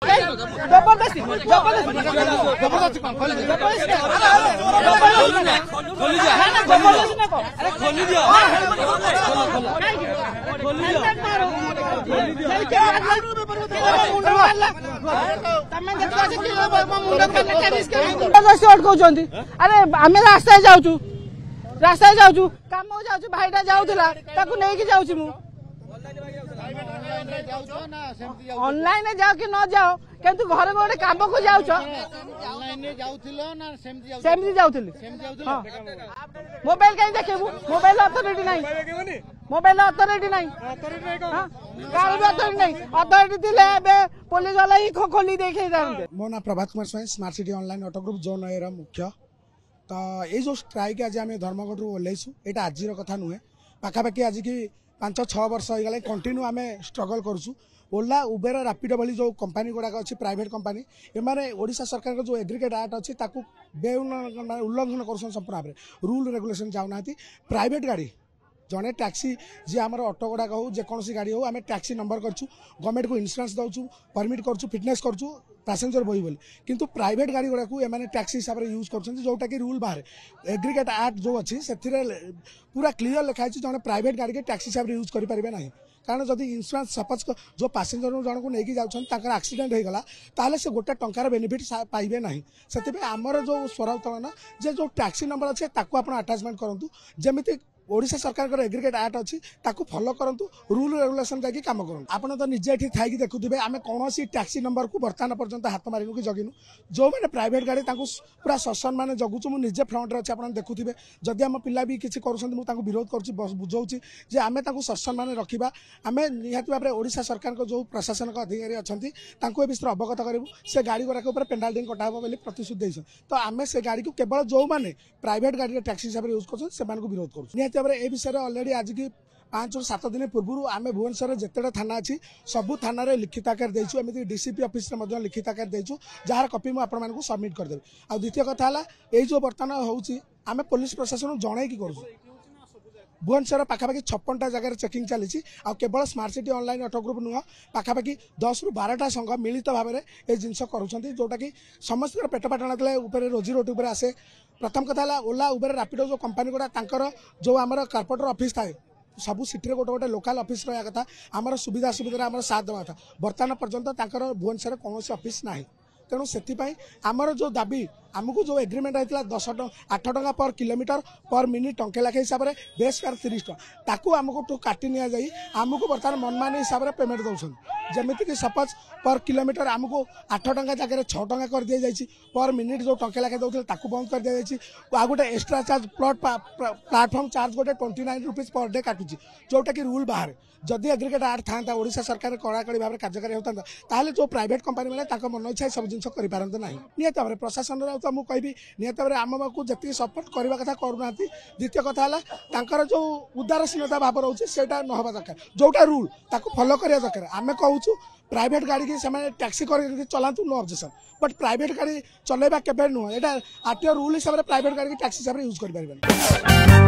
जबरदस्ती जबरदस्ती अरे आम रास्ता जाऊँ कम जाऊँ भाईटा जाऊला नहीं जाऊँ ऑनलाइन जाओ कि न जाओ किंतु घर गोटे काम को जाऊँ मोबाइल कहीं देखेबू मोबाइल अथॉरिटी नहीं मोबाइल अथॉरिटी नहीं अथॉरिटी थिले पुलिस वाला ही खोली देखे जाते। मो ना Prabhat Kumar Swain smart city online auto group zone A मुख्य तो ये जो स्ट्राइक आज आम धर्मगढ़ ओह्लैसु यहाँ आज कथा नुहे पाखापाखि आज की 5-6 वर्ष हो गला कंटिन्यू आम स्ट्रगल करूँ ओला उबेर रैपिडो भली जो कंपनी गुड़ाक अच्छी प्राइवेट कंपनी एमाने ओडिशा सरकार जो एग्रीगेट एक्ट अच्छी उल्लंघन कर संपूर्ण भाव में रूल रेगुलेशन जाऊना प्राइवेट गाड़ी जड़े टैक्सी जी आम ऑटो गुड़ाक हो जेकोसी गाड़ी हो आम टैक्सी नंबर करूँ गवर्नमेंट को इन्शुरांस दौचु परमिट करूँ फिटनेस करूँ पैसेंजर बही बोली किंतु प्राइवेट गाड़ी गुड़ा को एमाने टैक्सी हिसाब से यूज कर जोटा कि रूल बाहर एग्रीगेट एक्ट जो अच्छी से पूरा क्लीयर लिखाई जड़े प्राइवेट गाड़ी के टैक्सी हिसाब से यूज करेंगे ना कारण जदि इन्शुरांस सपोज जो पैसेंजर जन को लेकिन जाऊँ एक्सीडेंट हो गला ताले से गोटे टंकार बेनिफिट पाइबे ना से आमर जो स्वर उत्तोलन जे जो टैक्सी नंबर अच्छे आप अटाचमेंट करूँ जमी ओडिशा सरकार एग्रीगेट एक्ट अच्छी फॉलो करंतु रूल रेगुलेशन जाकि काम करूँ आपन तो निजे ये थी देखुवे आम कौन टैक्सी नंबर को बर्तमान पर्यंत हाथ मारिनु कि जगिनु जो मैंने प्राइवेट गाड़ी पूरा ससन मान जगुचु मुझे निजे फ्रंट अच्छे आप देखुवे जदि आम पिला भी किसी कर विरोध कर बुझाऊँगी जे आम ससन मान रखा आम निहत भाव में ओडिशा सरकार जो प्रशासनिक अधिकारी अच्छा ए विषय अवगत करूँ से गाड़ी गुड़ाक पेनाल्टी कटा बोली प्रतिश्रुति देते तो आम से गाड़ी को केवल जो मैंने प्राइवेट गाड़ी टैक्सी हिसाब से यूज कर विरोध कर ए विषय ऑलरेडी आज की 5-7 दिन पूर्व आम भुवनेश्वर जिते थाना अच्छी सबू थाना लिखित आकार देचु एमती डीसीपी ऑफिस में लिखित आकार देचु जार कॉपी मुझे आपको सबमिट करदेवी आ द्वितीय कथा है जो बर्तमान होची आम पुलिस प्रशासन जन कि करूँ भुवनेश्वर पाखापाखि 56टा जगह चेकिंग चली केवल smart city online auto group नुह पाखापाखि 10-12टा संघ मिलित भाव में ये जिनस करुँच जोटा कि समस्त पेट पाटना रोजी रोटी उपर आसे प्रथम कथा ओला उबेर रैपिडो जो कंपनी गुड़ा जो आमर कॉर्पोरेटर ऑफिस थाए सबू सिटी गोटे गोटे लोकल ऑफिस रहा कथा आमर सुविधा सुविधा साथ देवा था बर्तमान पर्यंत भुवनेश्वर कौन ऑफिस ना तेणु से आमर जो दाबी आमको जो एग्रीमेंट होता 8 टंका पर किलोमीटर पर मिनिट टंके लाखे हिसाब से बेस फेयर 30 टका आमको काटी नि आमको बर्तमान मनमानी हिसाब से पेमेंट दौरान जमीक सपोज पर किलोमीटर आमको 8 टंका जगह 6 टंका कर दी जाए पर मिनिट जो टंके लाखे दौते बंद कर दी जाए आ गोटे एक्सट्रा चार्ज प्लाटफर्म चार्ज गोटे 29 रुपीज पर डे काटुची जोटा कि रूल बाहर जदि एग्रीगेट एक्ट था ओडिशा सरकार कड़ाकड़ी भाव में कार्यकारी होता जो प्राइवेट कंपनी मैंने मन इच्छा सब जिन करपारते ना निहत भाव में प्रशासन तो मुझे कहबी निहत भाव में आम को जी सपोर्ट करने कथा करूना द्वितीय कथा है जो उदारशीलता भाव रोचे से न हवा दरकार जोटा रूल फॉलो करने दरकार आम कहूँ प्राइवेट गाड़ी की टैक्सी कर चलातु नो ऑब्जेक्शन बट प्राइवेट गाड़ी चलेबा केबे नुह एटा आरटीओ रूल हिसाब से प्राइवेट गाड़ी की टैक्सी हिसाब से यूज कर पारिबे।